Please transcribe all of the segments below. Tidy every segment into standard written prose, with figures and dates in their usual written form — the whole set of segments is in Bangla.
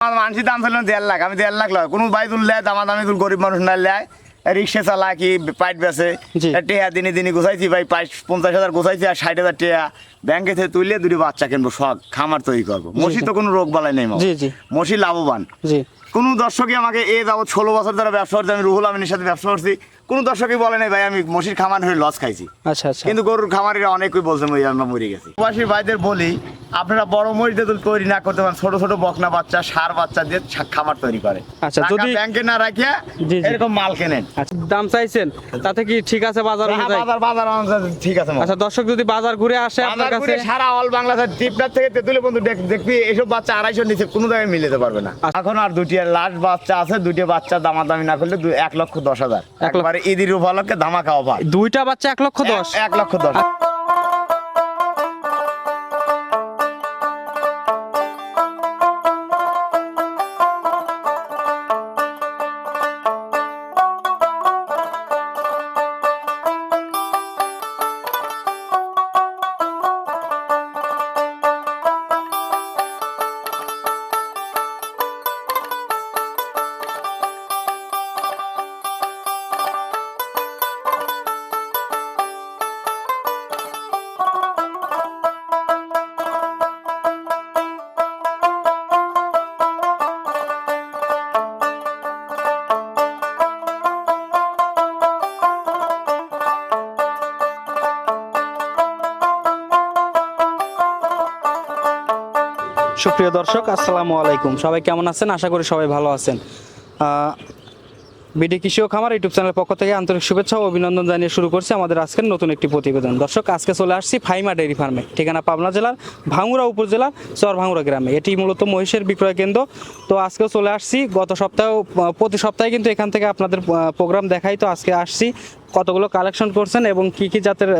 মানসির দাম ছিল 1.5 লাখ, আমি 1.5 লাখ লয় কোনো ভাই তুল লেয় দামাদামি তুল গরিব মানুষ না লেয় রিক্সা চালা কি পাইট বেছে টেয়া দিনে দিনে গোছাইছি ভাই 50,000 গোছাইছি আর 60,000 টেয়া ব্যাংকে থেকে তুললে দুটি বাচ্চা কিনবো শখ খামার তৈরি করবো। মসি তো কোনো রোগ বালাই নেই মসি লাভবান। কোনো দর্শকই আমাকে যাবত 16 বছর ধরে ব্যবসা করছি, আমি রুহুল আমিনের সাথে ব্যবসা করছি, কোনো দর্শকই বলে নাই ভাই আমি মসির খামার হয়ে লস খাইছি। আচ্ছা আচ্ছা। কিন্তু গরুর খামারিরা অনেকেই বলছে আমরা মরে গেছি। প্রবাসী ভাইদের বলি আপনারা বড় মরিচ দিয়ে তৈরি না করতে পারেন, ছোট ছোট বকনা বাচ্চা সার বাচ্চা দিয়ে খামার তৈরি করে। আচ্ছা, যদি ব্যাংকে না রাখিয়া এরকম মাল কেনেন। আচ্ছা, দাম চাইছেন তাতে কি ঠিক আছে? বাজার বাজার ঠিক আছে। আচ্ছা, দর্শক যদি বাজার ঘুরে আসে আপনার কাছে সারা অল বাংলাদেশ টিপটার থেকে তেতুলে বন্ধু দেখবি এসব বাচ্চা 250 নিচে কোনো জায়গায় মিলাতে পারবে না। এখন আর দুটি লাস্ট বাচ্চা আছে, দুটি বাচ্চা দামাদামি না করলে 1,10,000 একবারে ঈদের উপলক্ষে ধামাকা অফার। দুইটা বাচ্চা 1,10,000 1,10,000। সুপ্রিয় দর্শক, আসসালামু আলাইকুম। সবাই কেমন আছেন? আশা করি সবাই ভালো আছেন। বিডি কৃষি ও খামার ইউটিউব চ্যানেলের পক্ষ থেকে আন্তরিক শুভেচ্ছা ও অভিনন্দন জানিয়ে শুরু করছি আমাদের আজকের নতুন একটি প্রতিবেদন। দর্শক, আজকে চলে আসছি ফাইমা ডেইরি ফার্মে, ঠিকানা পাবনা জেলার ভাঙ্গুড়া উপজেলার চরভাঙ্গুড়া গ্রামে। এটি মূলত মহিষের বিক্রয় কেন্দ্র। তো আজকেও চলে আসছি, গত সপ্তাহেও প্রতি সপ্তাহে কিন্তু এখান থেকে আপনাদের প্রোগ্রাম দেখাই। তো আজকে আসছি কতগুলো কালেকশন করছেন এবং কি কি জাতের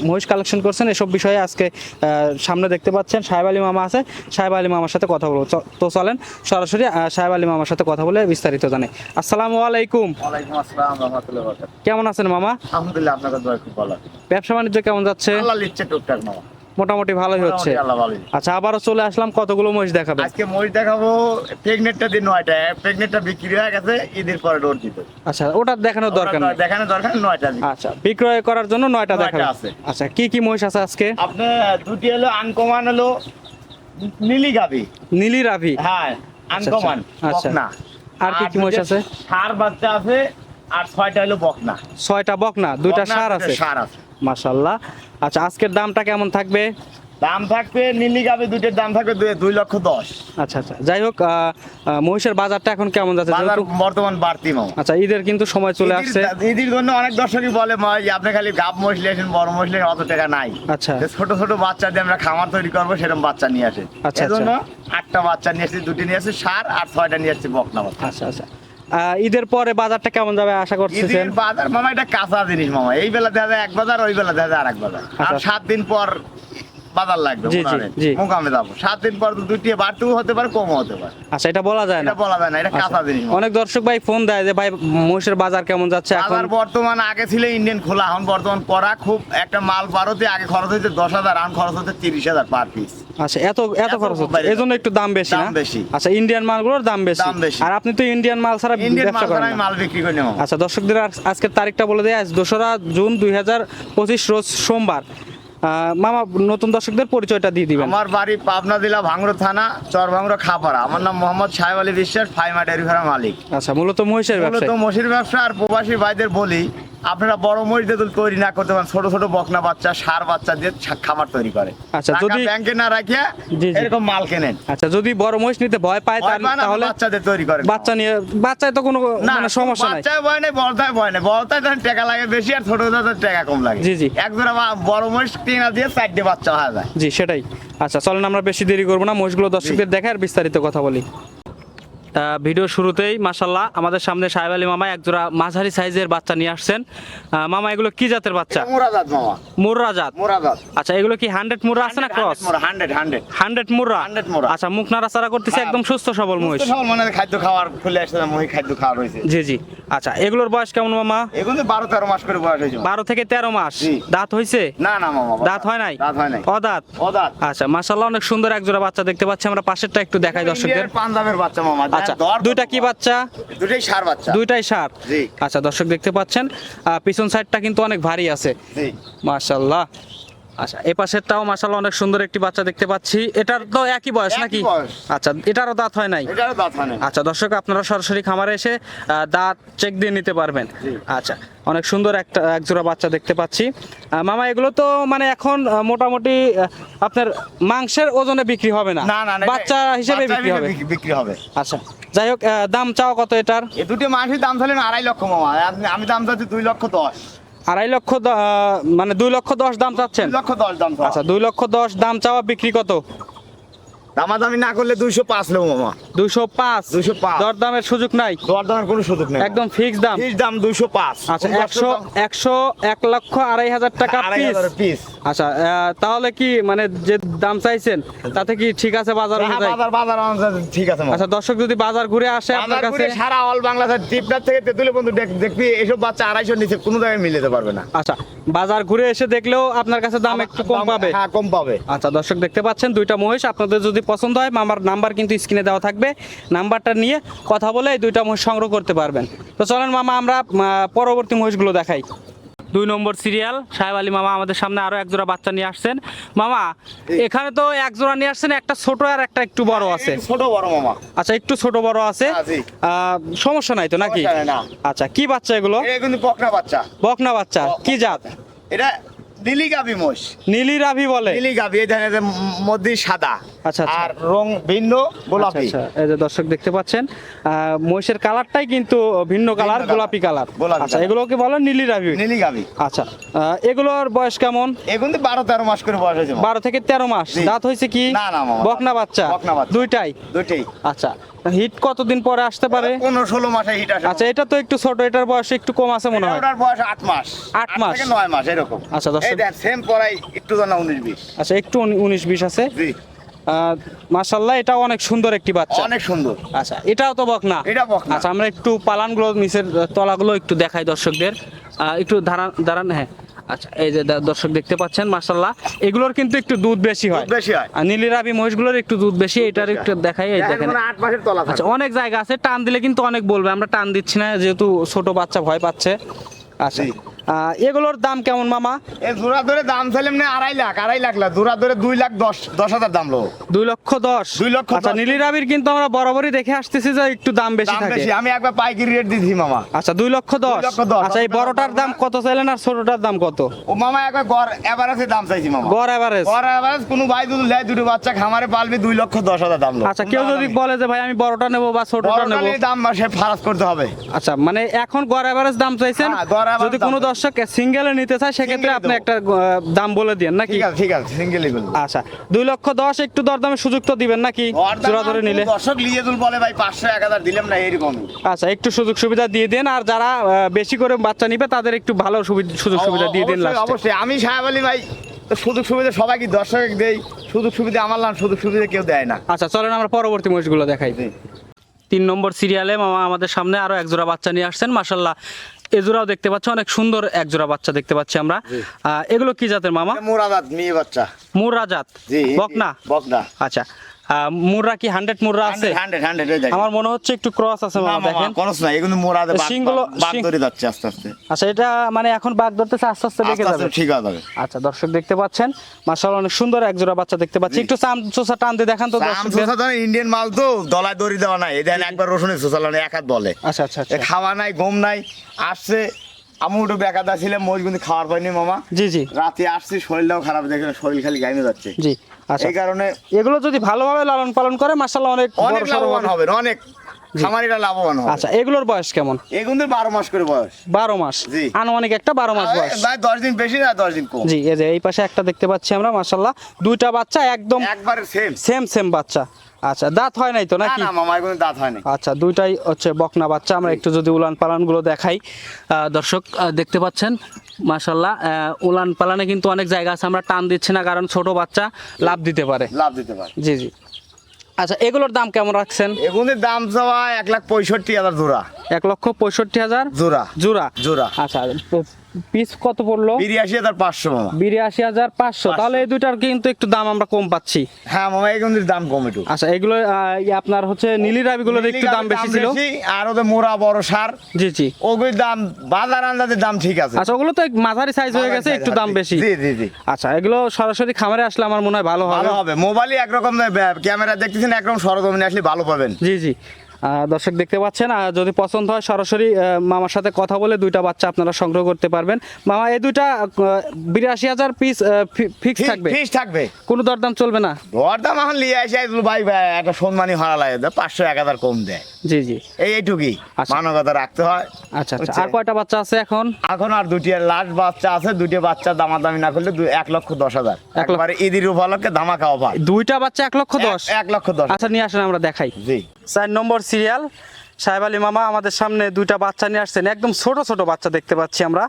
মহিষ কালেকশন করছেন এসব বিষয়ে আজকে সামনে দেখতে পাচ্ছেন সাহেব আলী মামা আছে। সাহেব আলী মামার সাথে কথা বলবো। তো চলেন সরাসরি সাহেব আলী মামার সাথে কথা বলে বিস্তারিত জানাই। আসসালামু আলাইকুম। ওয়ালাইকুম আসসালাম ওয়া রাহমাতুল্লাহি ওয়া বারাকাতুহু। কেমন আছেন মামা? আলহামদুলিল্লাহ, আপনাদের দোয়া খুব ভালো। ব্যবসা বাণিজ্য কেমন যাচ্ছে? আল্লাহ লিখছে টুকটাক মামা, মোটামুটি ভালোই হচ্ছে। আচ্ছা, আবারও চলে আসলাম, কতগুলো মহিষ দেখাবে? আজকে মহিষ দেখাবো প্রেগনেটটা দিন 9টা, প্রেগনেটটা বিক্রি হয়ে গেছে ঈদের পরে ডোর দিতে। আচ্ছা, ওটা দেখানোর দরকার নেই, দেখানোর দরকার 9টা। আচ্ছা, বিক্রয় করার জন্য 9টা দেখাবে। আচ্ছা, কি কি মহিষ আছে আজকে? আপনি দুটি হলো আনকমান, হলো নীলি গাভী, নীলি রাভি। হ্যাঁ আনকমান। আচ্ছা, বকনা। আর কি কি মহিষ আছে? ষাঁড় বাচ্চা আছে আর 6টা হলো বকনা। 6টা বকনা, 2টা ষাঁড় আছে। ষাঁড় আছে মাশাআল্লাহ। আচ্ছা, আজকের দামটা কেমন থাকবে? দাম থাকবে নীলি গাভী দুটোর দাম থাকবে 2,10,000। আচ্ছা আচ্ছা, যাই হোক, মহিষের বাজারটা এখন কেমন যাচ্ছে? বাজার বর্তমান বাড়তি মামা। আচ্ছা, ঈদের কিন্তু সময় চলে আসছে। ঈদের জন্য অনেক দর্শকই বলে আপনি খালি গাব মহিষ নিয়েছেন, বড় মহিষ নিয়ে অত টাকা নাই। আচ্ছা, ছোট ছোট বাচ্চা দিয়ে আমরা খামার তৈরি করবো, সেরকম বাচ্চা নিয়ে আসে। আচ্ছা, এই জন্য 8টা বাচ্চা নিয়ে আসছি, 2টি নিয়ে আসছি ষাঁড় আর 6টা নিয়ে আসছি বকনা বাচ্চা। আচ্ছা আচ্ছা, ঈদের পরে বাজারটা কেমন যাবে আশা করতেছেন? বাজার মামা এটা কাঁচা জিনিস মামা, এই বেলা দেখা যায় এক বাজার, ওই বেলা দেখা যায় আরেক বাজার। আর 7 দিন পর বাজার লাগবে, মোকামে যাবো। 7 দিন পর দুটি বাড়তেও হতে পারে, কমও হতে পারে। আচ্ছা, এটা বলা যায় না, বলা যায় না, এটা কাঁচা জিনিস। অনেক দর্শক ভাই ফোন দেয় যে ভাই মহিষের বাজার কেমন যাচ্ছে এখন? বর্তমান আগে ছিল ইন্ডিয়ান খোলা, এখন বর্তমান করা খুব একটা মাল পারতে আগে খরচ হয়েছে 10,000, এখন খরচ হচ্ছে 30,000 পার পিস। আচ্ছা, এত খরচ হচ্ছে, এজন্য একটু দাম বেশি না? আচ্ছা, ইন্ডিয়ান মালগুলোর দাম বেশি। আর আপনি তো ইন্ডিয়ান মাল ছাড়া ব্যবসা করেন না। মাল বিক্রি করি না। আচ্ছা, দর্শকদের আজকের তারিখটা বলে দেয়, আজ 2রা জুন 2025 রোজ সোমবার। মামা, নতুন দর্শকদের পরিচয়টা দিয়ে দিবেন। আমার বাড়ি পাবনা জেলা ভাঙ্গুড়া থানা, চরভাঙ্গুড়া খাপাড়া। আমার নাম মোহাম্মদ সাহেব আলী বিশ্বাস, ফাইমা ডেইরি ফার্মের মালিক। আচ্ছা, মূলত মহিষের ব্যবসা। মূলত মহিষের ব্যবসা। আর প্রবাসী ভাইদের বলি আপনারা বড় মহিষ দিয়ে তৈরি না করতে পারেন, ছোট ছোট বকনা বাচ্চা ষাঁড় বাচ্চা দিয়ে খামার তৈরি করে। আচ্ছা, যদি ব্যাংকে না রাখিয়া এরকম মাল কেনেন। আচ্ছা, যদি বড় মহিষ নিতে ভয় পায় তাহলে বাচ্চাদের তৈরি করেন। বাচ্চায় তো কোনো সমস্যা নাই। বাচ্চায় ভয় নেই, বড়তায় ভয় নেই। বড়তায় তখন টাকা লাগে বেশি, আর ছোট টাকা কম লাগে। জি জি, একজোড়া বড় মহিষ কিনা দিয়ে 4টে বাচ্চা হয়ে যায়। জি, সেটাই। আচ্ছা, চলেন আমরা বেশি দেরি করবো না, মহিষগুলো দর্শকদের দেখে আর বিস্তারিত কথা বলি। ভিডিও শুরুতেই মাশাল্লাহ আমাদের সামনে সাহেব আলী মামা একজোড়া মাঝারি সাইজের বাচ্চা নিয়ে আসছেন। মামা এগুলো কি জাতের বাচ্চা? মুরাদাত মামা, মুর্রা জাত। মুরাদাত। আচ্ছা এগুলো কি 100 মুর্রা আছে না ক্রস? 100 মুর্রা। 100 মুর্রা। আচ্ছা মুখ নাড়াচাড়া করতেছে, একদম সুস্থ সবল মহিষ। সব মানে খাদ্য খাওয়ার খুলে আসছে, মহি খাদ্য খাওয়া রয়েছে। জি জি। আচ্ছা এগুলোর বয়স কেমন মামা? এখন 12-13 মাস করে বয়স হয়েছে। 12 থেকে 13 মাস। জি। দাঁত হইছে? না না মামা, দাঁত হয় নাই? দাঁত হয় নাই। অদাঁত? অদাঁত। আচ্ছা মাশাআল্লাহ অনেক সুন্দর একজোড়া বাচ্চা দেখতে পাচ্ছি আমরা। পাশেরটা একটু দেখাই দর্শকদের। ইন্ডিয়ার পাঞ্জাবের বাচ্চা মামা। আচ্ছা দুইটা কি বাচ্চা? দুটাই ষাঁড় বাচ্চা। দুইটাই ষাঁড়। জি। আচ্ছা দর্শক দেখতে পাচ্ছেন পিছন সাইডটা কিন্তু অনেক ভারী আছে। জি। মাশাআল্লাহ। আচ্ছা এই পাশেরটাও মাশাআল্লাহ অনেক সুন্দর একটি বাচ্চা দেখতে পাচ্ছি। এটার তো একই বয়স একই নাকি? বয়স। আচ্ছা এটারও দাঁত হয় নাই? এটারও দাঁত হয় নাই। আচ্ছা দর্শক আপনারা সরাসরি খামারে এসে দাঁত চেক দিয়ে নিতে পারবেন। জি। আচ্ছা অনেক সুন্দর একটা একজোড়া বাচ্চা দেখতে পাচ্ছি। মামা এগুলো তো মানে এখন মোটামুটি আপনার মাংসের ওজনে বিক্রি হবে না, না না না, বাচ্চা হিসেবে বিক্রি হবে। বিক্রি হবে। আচ্ছা যাই হোক দাম চাও কত এটার? এই দুটো মাসের দাম ছিলেন 2.5 লক্ষ মামা। আমি দাম চাচ্ছি 2,10,000। 2.5 লক্ষ মানে 2,10,000 দাম চাচ্ছেন? 2,10,000 দাম চাওয়া। আচ্ছা 2,10,000 দাম চাওয়া, বিক্রি কত? দামাদামি না করলে 205 নেবো মামা। 205? 205। দরদামের সুযোগ নাই? দরদামের কোনো সুযোগ নেই। একদম ফিক্স দাম? ফিক্স দাম 205। আচ্ছা 1,02,500 টাকা পিস। 2,500 পিস। আচ্ছা তাহলে কি মানে যে দাম চাইছেন তাতে কি ঠিক আছে বাজার অনুযায়ী? বাজার অনুযায়ী ঠিক আছে মামা। আচ্ছা দর্শক যদি বাজার ঘুরে আসে আপনার বাজার কাছে, ঘুরে সারা অল বাংলাদেশ টিপটার থেকে তেতুলে বন্ধু দেখবি এসব বাচ্চা 250 নিচে কোনো জায়গায় মিলাতে পারবে না। আচ্ছা বাজার ঘুরে এসে দেখলেও আপনার কাছে দাম একটু কম পাবে? হ্যাঁ কম পাবে। আচ্ছা দর্শক দেখতে পাচ্ছেন দুইটা মহিষ, আপনাদের যদি পছন্দ হয় মামার নাম্বার কিন্তু স্ক্রিনে দেওয়া থাকবে, নাম্বারটা নিয়ে কথা বলে এই দুইটা মহিষ সংগ্রহ করতে পারবেন। তো চলেন মামা আমরা পরবর্তী মহিষগুলো দেখাই। 2 নম্বর সিরিয়াল সাহেব আলী মামা আমাদের সামনে আরো একজোড়া বাচ্চা নিয়ে আসছেন। মামা এখানে তো এক জোড়া নিয়ে আসছেন, একটা ছোট আর একটা একটু বড় আছে। ছোট বড় মামা। আচ্ছা একটু ছোট বড় আছে। হ্যাঁ, জি। সমস্যা নাই তো নাকি? সমস্যা নাই, না। আচ্ছা কি বাচ্চা এগুলো? এটা কিন্তু বকনা বাচ্চা। বকনা বাচ্চা। কি জাত? এটা নীলি গাভী মোষ। নীলি রাভি বলে? নীলি গাভী, এই ধানের মধ্যে সাদা। আচ্ছা, আচ্ছা। আর রং ভিন্ন গোলাপি। আচ্ছা, আচ্ছা। এই যে দর্শক দেখতে পাচ্ছেন মহিষের কালারটাই কিন্তু ভিন্ন কালার, কালার। গোলাপি কালার। গোলাপি আচ্ছা কালার। এগুলোকে বলে নীলি রাভি? নীলি গাভী। আচ্ছা এগুলোর বয়স কেমন? এখন তো 12-13 মাস করে বয়স হয়েছে মামা। 12 থেকে 13 মাস। জি। দাঁত হয়েছে কি? না, না মামা। বকনা বাচ্চা? বকনা বাচ্চা। দুইটাই? দুইটাই। আচ্ছা হিট কতদিন পরে আসতে পারে? 15-16 মাসে হিট আসে। আচ্ছা এটা তো একটু ছোট, এটার বয়স একটু কম আছে মনে হয়। ওটার বয়স 8 মাস। 8 মাস? থেকে 9 মাস এরকম। আচ্ছা, দর্শক- এই দেখ সেম পড়াই একটু জানা 19-20। আচ্ছা একটু 19-20 আছে। জি। মাশাআল্লাহ এটাও অনেক সুন্দর একটি বাচ্চা। অনেক সুন্দর। আচ্ছা এটাও তো বকনা? এটা বকনা। আচ্ছা আমরা একটু পালানগুলো নিচের তলাগুলো একটু দেখাই দর্শকদের। একটু দাঁড়ান দাঁড়ান। হ্যাঁ আচ্ছা এই যে দর্শক দেখতে পাচ্ছেন মাশাআল্লাহ এগুলোর কিন্তু একটু দুধ বেশি হয়। দুধ বেশি হয়। আর নীলি রাভি মহিষগুলোর একটু দুধ বেশি, এটার একটু দেখাই। এই দেখেন 8 মাসের তলা থাকে। আচ্ছা অনেক জায়গা আছে, টান দিলে কিন্তু অনেক বলবে, আমরা টান দিচ্ছি না যেহেতু ছোট বাচ্চা ভয় পাচ্ছে। আচ্ছা জি। এগুলোর দাম কেমন মামা? এই জোড়া ধরে দাম চাইলাম না 2.5 লাখ না, জোড়া ধরে 2,10,000 দাম লো। 2,10,000? 2,10,000 আচ্ছা নীলি রাভির কিন্তু আমরা বরাবরই দেখে আসতেছি যে একটু দাম বেশি দাম থাকে। বেশি, আমি একবার পাইকারি রেট দিছি মামা। আচ্ছা 2,10,000? 2,10,000 আচ্ছা এই বড়টার দাম কত চাইলেন আর ছোটটার দাম কত? ও মামা একবার গড় এভারেজে দাম চাইছি মামা। গড় এভারেজ? গড় এভারেজ কোনো ভাই যদি লেয় দুটো বাচ্চা খামারে পালবে 2,10,000 দাম লো। আচ্ছা কেউ যদি বলে যে ভাই আমি বড়টা নেব বা ছোটটা নেব, বড়টার দাম সে ফারাজ করতে হবে। আচ্ছা মানে এখন গড় এভারেজ দাম চাইছেন। হ্যাঁ, গড় average যদি দাম কোনো চাইছি। দর্শক সিঙ্গেলে নিতে চায় সেক্ষেত্রে Single-এ আপনি দেবো। একটা দাম বলে দিন নাকি? ঠিক আছে সিঙ্গেলই বলবো। আচ্ছা 2,10,000 একটু দরদামের সুযোগ তো দিবেন নাকি জোড়া ধরে নিলে? দর্শক লিয়ে দুল বলে ভাই 500-1000 দিলাম না এরকমই। আচ্ছা একটু সুযোগ সুবিধা দিয়ে দেন, আর যারা বেশি করে বাচ্চা নিবে তাদের একটু ভালো সুযোগ সুবিধা দিয়ে দিন অবশ্যই, লাস্টে। অবশ্যই আমি সাহেব আলী ভাই তো সুযোগ সুবিধা সবাইকে দর্শক দেই, সুযোগ সুবিধা আমার না, সুযোগ সুবিধা কেউ দেয় না। আচ্ছা চলেন আমরা পরবর্তী মহিষগুলো দেখাই। 3 নম্বর সিরিয়ালে মামা আমাদের সামনে আরো এক জোড়া বাচ্চা নিয়ে আসছেন মাশাআল্লাহ। এই জোড়াও দেখতে পাচ্ছি, অনেক সুন্দর এক জোড়া বাচ্চা দেখতে পাচ্ছি আমরা। এগুলো কি জাতের মামা? মুরাদাত মেয়ে বাচ্চা। মুর্রা জাত? জি। বকনা? বকনা। আচ্ছা মুর্রা কি 100 মুর্রা আছে? 100 এই দেখেন। আমার মনে হচ্ছে একটু ক্রস আছে না মামা, মামা দেখেন। কোনস না, এগুলো মুরাদে বাগ শিং- ধরে যাচ্ছে আস্তে আস্তে। আচ্ছা এটা মানে এখন বাঘ ধরতেছে, আস্তে আস্তে দেখে আস্তে আস্তে যাবে। ঠিক আছে। আচ্ছা দর্শক দেখতে পাচ্ছেন মাশাআল্লাহ অনেক সুন্দর এক জোড়া বাচ্চা দেখতে পাচ্ছি। একটু চাম চোষা টান দিয়ে দেখান তো দর্শকদের। ইন্ডিয়ান মাল তো দলায় দড়ি দেওয়া নাই, এদের একবার রসুনের চোষালানো এক হাত বলে। আচ্ছা আচ্ছা আচ্ছা। খাওয়া নাই গম নাই আসছে। আমি একটু বেকাদা ছিলাম, মহিষ কিন্তু খাওয়ার পাইনি মামা। জি জি রাতে আসছি, শরীরটাও খারাপ, দেখে শরীর খালি গাইমে যাচ্ছে। জি। আচ্ছা এই কারণে এগুলো যদি ভালোভাবে লালন পালন করে মাশাআল্লাহ অনেক অনেক বড় সড়ো লাভবান হবে। হবে, অনেক খামারিরা লাভবান হবে। আচ্ছা এগুলোর বয়স কেমন? এগুলো 12 মাস করে বয়স। 12 মাস? জি। আনুমানিক একটা 12 মাস বয়স। ভাই 10 দিন বেশি না 10 দিন কম। জি এই যে এই পাশে একটা দেখতে পাচ্ছি আমরা মাশাআল্লাহ, দুইটা বাচ্চা একদম একবারে সেম। সেম বাচ্চা। আচ্ছা, দাঁত হয় নাই তো না নাকি? না মামা কোনো দাঁত হয়নি। আচ্ছা, দুইটাই হচ্ছে বকনা বাচ্চা। আমরা একটু যদি উলান পালানগুলো দেখাই, দর্শক দেখতে পাচ্ছেন মাশাআল্লাহ, উলান পালানে কিন্তু অনেক জায়গা আছে, আমরা টান দিচ্ছি না কারণ ছোট বাচ্চা লাভ দিতে পারে। লাভ দিতে পারে। জি জি। আচ্ছা, এগুলোর দাম কেমন রাখছেন? এগুলোর দাম চাওয়া 1,65,000 জোড়া। 1,65,000 জোড়া জোড়া। জোড়া। আচ্ছা, পিস কত পড়লো? 82,500 মামা। 82,500। তাহলে এই দুইটার কিন্তু একটু দাম আমরা কম পাচ্ছি। হ্যাঁ মামা, এগুলোর দাম কম একটু। আচ্ছা, এগুলো আপনার হচ্ছে নীলি রাবিগুলোর একটু দাম বেশি ছিল। আর ওদের মোরা বড় সার, জি জি। ওগুলোর দাম বাজার আন্দাজের দাম ঠিক আছে। আচ্ছা, ওগুলো তো মাঝারি সাইজ হয়ে গেছে, একটু দাম বেশি। জি জি জি। আচ্ছা, এগুলো সরাসরি খামারে আসলে আমার মনে হয় ভালো হবে। ভালো হবে, মোবাইলে একরকম ক্যামেরা দেখতেছেন, একরকম সরজমিনে আসলে ভালো পাবেন। জি জি। দর্শক দেখতে পাচ্ছেন, যদি পছন্দ হয় সরাসরি মামার সাথে কথা বলে দুইটা বাচ্চা আপনারা সংগ্রহ করতে পারবেন। মামা, এই দুইটা 82,000 পিস ফিক্স থাকবে? ফিক্স থাকবে, কোনো দরদাম চলবে না? দরদাম এখন নিয়ে আসে ভাই ভাই একটা সম্মানী হারা লাগে, 500-1,000 কম দেয়। জি জি। এইটুকুই আচ্ছা। মানবতা রাখতে হয়। আচ্ছা আচ্ছা। আর কয়টা বাচ্চা আছে এখন? এখন আর দুটি লাস্ট বাচ্চা আছে, দুটি বাচ্চা দামাদামি না করলে 1,10,000। একবারে ঈদের উপলক্ষে ধামাকা অফার। দুইটা বাচ্চা 1,10,000? 1,10,000। আচ্ছা, নিয়ে আসেন আমরা দেখাই। জি। 4 নম্বর সিরিয়াল সাহেব আলী মামা আমাদের সামনে দুইটা বাচ্চা নিয়ে আসছেন, একদম ছোট ছোট বাচ্চা দেখতে পাচ্ছি আমরা।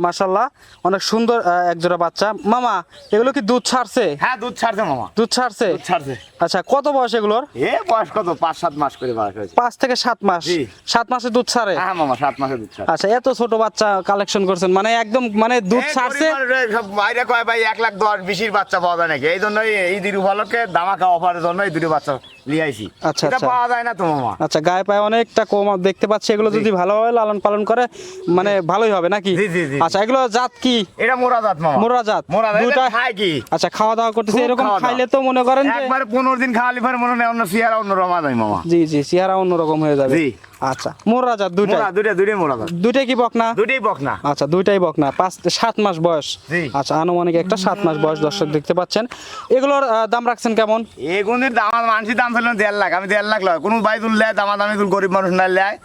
মাশাআল্লাহ, অনেক সুন্দর একজোড়া বাচ্চা। মামা, এগুলো কি দুধ ছাড়ছে? হ্যাঁ, দুধ ছাড়ছে মামা। দুধ ছাড়ছে? দুধ ছাড়ছে। আচ্ছা, কত বয়স এগুলোর? বয়স কত? 5-7 মাস করে বয়স হয়েছে। 5 থেকে 7 মাস। জি। 7 মাসে দুধ ছাড়ে? হ্যাঁ মামা, 7 মাসে দুধ ছাড়ে। আচ্ছা, এত ছোট বাচ্চা কালেকশন করছেন, মানে একদম মানে দুধ ছাড়ছে। সব বাইরে কয় ভাই 1,10,20 বাচ্চা পাওয়া যায় নাকি, এই জন্যই ঈদের উপলক্ষে ধামাকা অফারের জন্য এই দুটো বাচ্চা নিয়ে আইছি। আচ্ছা, এটা আচ্ছা। পাওয়া যায় না তো মামা। আচ্ছা, গায়ে পায়ে অনেকটা কম দেখতে পাচ্ছি, এগুলো যদি ভালোভাবে লালন পালন করে মানে ভালোই হবে নাকি? জি, জি, জি। আচ্ছা, এগুলো জাত কি? এটা মোরা জাত মামা। মোরা জাত। মোরা জাত। দুইটা এটা খায় কি? আচ্ছা, খাওয়া দাওয়া করতেছে, খুব এরকম খাওয়া দাওয়া। খাইলে তো মনে করেন যে একবার 15 দিন খাওয়ালি পরে মনে হয় অন্য চেহারা অন্য রকম যায় মামা। জি জি, চেহারা অন্যরকম হয়ে যাবে। জি। আচ্ছা, মোরা জাত দুইটা? মোরা দুইটাই মোরা জাত। দুইটাই কি বকনা? দুইটাই বকনা। আচ্ছা, দুইটাই বকনা। 5-7 মাস বয়স। জি। আচ্ছা, আনুমানিক একটা 7 মাস বয়স দর্শক দেখতে পাচ্ছেন। এগুলোর দাম রাখছেন কেমন? এগুনের দাম মানসির দাম ছিল 1.5 লাখ, আমি 1.5 লাখ লয়। কোনো বাই তুললে দামাদামি তুল, গরিব মানুষ না লেয়,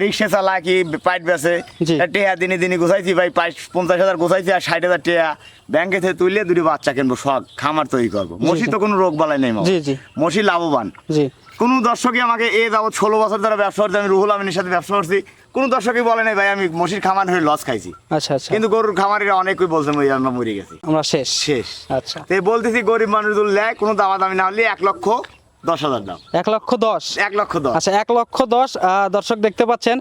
রিক্সা চালা কি পাইট বেছে জি। টেয়া দিনে গুছাইছি ভাই, 50,000 গুছাইছি আর 60,000 টেয়া ব্যাংকে থেকে তুললে দুটি বাচ্চা কিনবো, শখ খামার তৈরি করবো। মসি তো কোনো রোগ বালাই নেই মামা। জি, জি। মসি লাভবান। জি। কোনো দর্শকই আমাকে যাবত 16 বছর ধরে ব্যবসা করছি, আমি রুহুল আমিনের সাথে ব্যবসা করছি, কোনো দর্শকই বলে নাই ভাই আমি মসির খামার হয়ে লস খাইছি। আচ্ছা আচ্ছা। কিন্তু গরুর খামারিরা অনেকই বলছে আমরা মরে গেছি, আমরা শেষ। শেষ। আচ্ছা, তো বলতেছি গরিব মানুষ লেয়, কোনো দামাদামি না হলে 1,10,000 দাম। 1,10,000? 1,10,000। আচ্ছা, 1,10,000। দর্শক দেখতে পাচ্ছেন,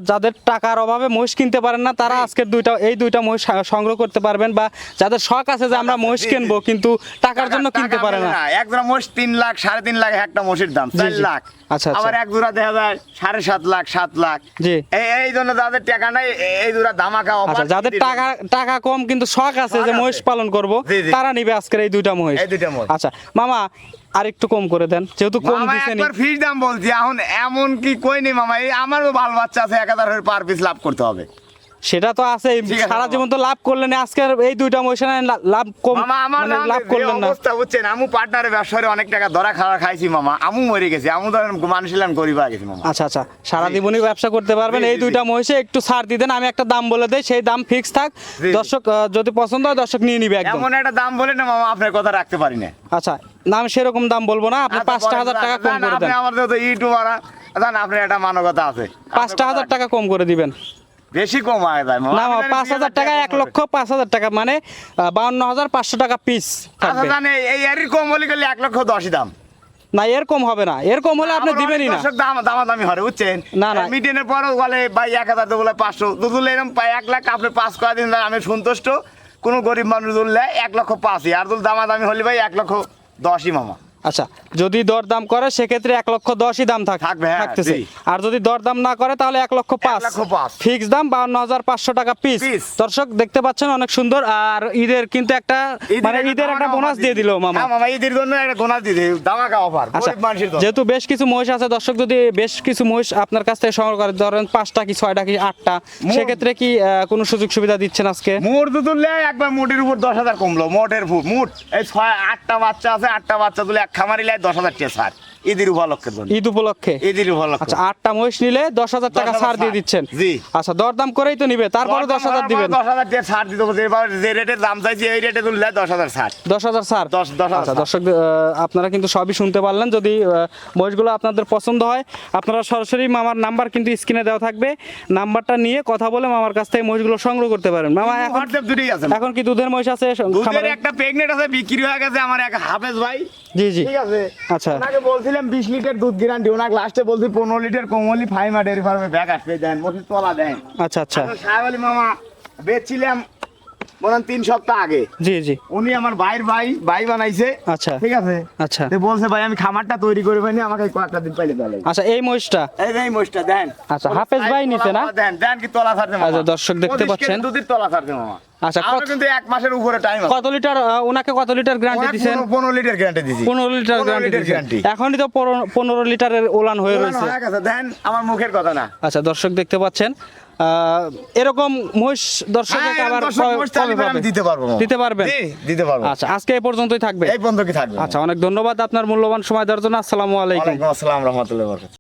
যাদের টাকার অভাবে মহিষ কিনতে পারেন না তারা আজকের এই দুইটা মহিষ সংগ্রহ করতে পারবেন, বা যাদের শখ আছে যে আমরা মহিষ কিনবো কিন্তু টাকার জন্য কিনতে পারে না। এক জোড়া মোষ 3 লাখ 3.5 লাখ, একটা মোষের দাম 4 জি। লাখ। আচ্ছা, আচ্ছা। আবার এক জোড়া দেখা যায় 7.5 লাখ 7 লাখ। জি। এই জন্য যাদের টাকা নাই এই জোড়া ধামাকা অফার। আচ্ছা, যাদের টাকা কম কিন্তু শখ আছে যে মহিষ পালন করব, জি, জি। তারা নিবে আজকের এই দুইটা মহিষ। এই দুইটা মহিষ। আচ্ছা মামা, আর একটু কম করে দেন, যেহেতু কম মামা দিছেন। একবার ফিস দাম বলছি, এখন এমন কি কই নি মামা, এই আমারও ভালো বাচ্চা আছে, 1,000 পার পিস লাভ করতে হবে। সেটা তো আছে, ঠিক আছে সারা মামা। জীবন তো লাভ করলেন, আজকের এই দুইটা মহিষ লাভ কম, মামা আমার মানে লাভ করলেন না। অবস্থা বুঝছেন, আমু পার্টনারের ব্যবসায় অনেক টাকা ধরা খাইছি মামা, আমু মরে গেছি, আমু ধরেন মানুষের গরিব হয়ে গেছি মামা। আচ্ছা আচ্ছা, সারা জীবনই ব্যবসা করতে পারবেন। জি, এই জি, দুইটা মহিষে একটু ছাড় দিতেন, আমি একটা দাম বলে দেই, সেই দাম ফিক্স থাক। জি। দর্শক যদি পছন্দ হয় দর্শক নিয়ে নিবে একদম। এমন একটা দাম বলে না মামা, আপনার কথা রাখতে পারি না। আচ্ছা, দাম সেরকম দাম বলবো না, আপনি 5,000 টাকা কম করে দেন। আপনি আমাদের তো ইউটিউবার, জান আপনার একটা মানবতা আছে, 5,000 টাকা কম করে দিবেন। বেশি কম হয় যায় না, 5,000 টাকা, 1,05,000 টাকা, মানে 52,500 টাকা পিস আচ্ছা থাকবে। জানে এই এরই কম হলে গেলে 1,10,000 দাম। না, এরকম হবে না, এরকম হলে আপনি আমার দিবেনই অনেক না। দর্শক দামাদামি হয় বুঝছেন। না, না। মিটিনের পরও বলে ভাই 1,000 বলে 500 দুধুলে এরকম 1 লাখ, আপনি 5 করে দিন, আমি সন্তুষ্ট। কোনো গরিব মানুষ দুললে 1,05,000, আর দুল দামাদামি হলে ভাই 1,10,000 মামা। আচ্ছা, যদি দরদাম করে সেক্ষেত্রে 1,10,000 দাম থাকবে, হ্যাঁ, থাকতেছে। জি। আর যদি দরদাম না করে তাহলে 1,05,000 1,05,000 ফিক্স দাম, 52,500 টাকা পিস। পিস। দর্শক দেখতে পাচ্ছেন অনেক সুন্দর। আর ঈদের কিন্তু একটা মানে ঈদের একটা বোনাস দিয়ে দিল মামা। হ্যাঁ মামা, ঈদের জন্য একটা বোনাস দিয়ে দিল, দামাকা অফার আচ্ছা, গরিব মানুষের জন্য। যেহেতু বেশ কিছু মহিষ আছে, দর্শক যদি বেশ কিছু মহিষ আপনার কাছ থেকে সংগ্রহ করে, ধরেন 5টা কি 6টা কি 8টা, সেক্ষেত্রে কি কোনো সুযোগ সুবিধা দিচ্ছেন আজকে? মোট দুধুলে একবার মোটের উপর 10,000 কমলো, মোটের ফুট মুট এই 6-8টা বাচ্চা আছে, 8টা বাচ্চা তুলে এক খামারি লাই 10,000 টাকা ছাড়। ঈদের উপলক্ষের জন্য। ঈদ উপলক্ষে ঈদের উপলক্ষে। আচ্ছা 8টা মহিষ নিলে 10,000 টাকা 10,000 ছাড় দিয়ে দিচ্ছেন। জি। আচ্ছা দরদাম করেই তো নিবে, তারপরে 10,000 দিবেন। 10,000 টাকা ছাড় দিতে হবে, যে রেটের দাম চাইছি এই রেটে তুললে 10,000 ছাড়। 10,000 ছাড়। 10,000 আচ্ছা ছাড়। দর্শক আপনারা কিন্তু সবই শুনতে পারলেন। যদি মহিষগুলো আপনাদের পছন্দ হয় আপনারা সরাসরি মামার নাম্বার কিন্তু স্ক্রিনে দেওয়া থাকবে, নাম্বারটা নিয়ে কথা বলে মামার কাছ থেকে মহিষগুলো সংগ্রহ করতে পারেন। মামা এখন হোয়াটসঅ্যাপ দুটোই আছে। এখন কি দুধের মহিষ আছে দুধের খামারে? একটা প্রেগনেন্ট আছে, বিক্রি হয়ে গেছে আমার এক হাফেজ ভাই। জি জি। ঠিক আছে। আচ্ছা ওনাকে বলছিলাম 20 লিটার দুধ গ্যারান্টি, ওনাকে লাস্টে বলছি 15 লিটার কোমলি ফাইমা ডেয়ারি ফার্মে ব্যাগ আসবে দেন, মসজিদ তলা দেন। আচ্ছা আচ্ছা। সাহেব আলী মামা বেচছিলাম বলেন 3 সপ্তাহ আগে। জি জি। উনি আমার ভাইয়ের ভাই বানাইছে। আচ্ছা ঠিক আছে। আচ্ছা তো বলছে ভাই আমি খামারটা তৈরি করে পাইনি, আমাকে কয়েকটা দিন পাইলে ভালো। আচ্ছা এই মহিষটা এই যে এই মোষটা দেন। আচ্ছা, হাফেজ ভাই নিছে না? দেন দেন কি তলা ছাড়তে মামা। আচ্ছা, দর্শক দেখতে 25 পাচ্ছেন। কেজি দুধের তলা ছাড়তে মামা। আচ্ছা, আমার কিন্তু 1 মাসের উপরে টাইম আছে। কত লিটার ওনাকে কত লিটার গ্যারান্টি দিবেন? 15 লিটার গ্যারান্টি দিছি। 15 লিটার 15 গ্যারান্টি লিটার দিবেন। গ্যারান্টি। এখনই তো 15 লিটারের ওলান হয়ে রয়েছে। হয়ে গেছে, দেন আমার মুখের কথা না। আচ্ছা দর্শক দেখতে পাচ্ছেন এরকম মহিষ দর্শকের হ্যাঁ, আবার দর্শক মোষ চাইলে কবে আমি পাবে? দিতে পারবো মামা। দিতে পারবেন? জি, দিতে পারবো। আচ্ছা আজকে এই পর্যন্তই থাকবে। এই বন্ধ কি থাকবে? আচ্ছা অনেক ধন্যবাদ আপনার মূল্যবান সময় দেওয়ার জন্য। আসসালামু আলাইকুম। ওয়ালাইকুম আসসালাম রাহমাতুল্লাহি ওয়া বারাকাতুহু।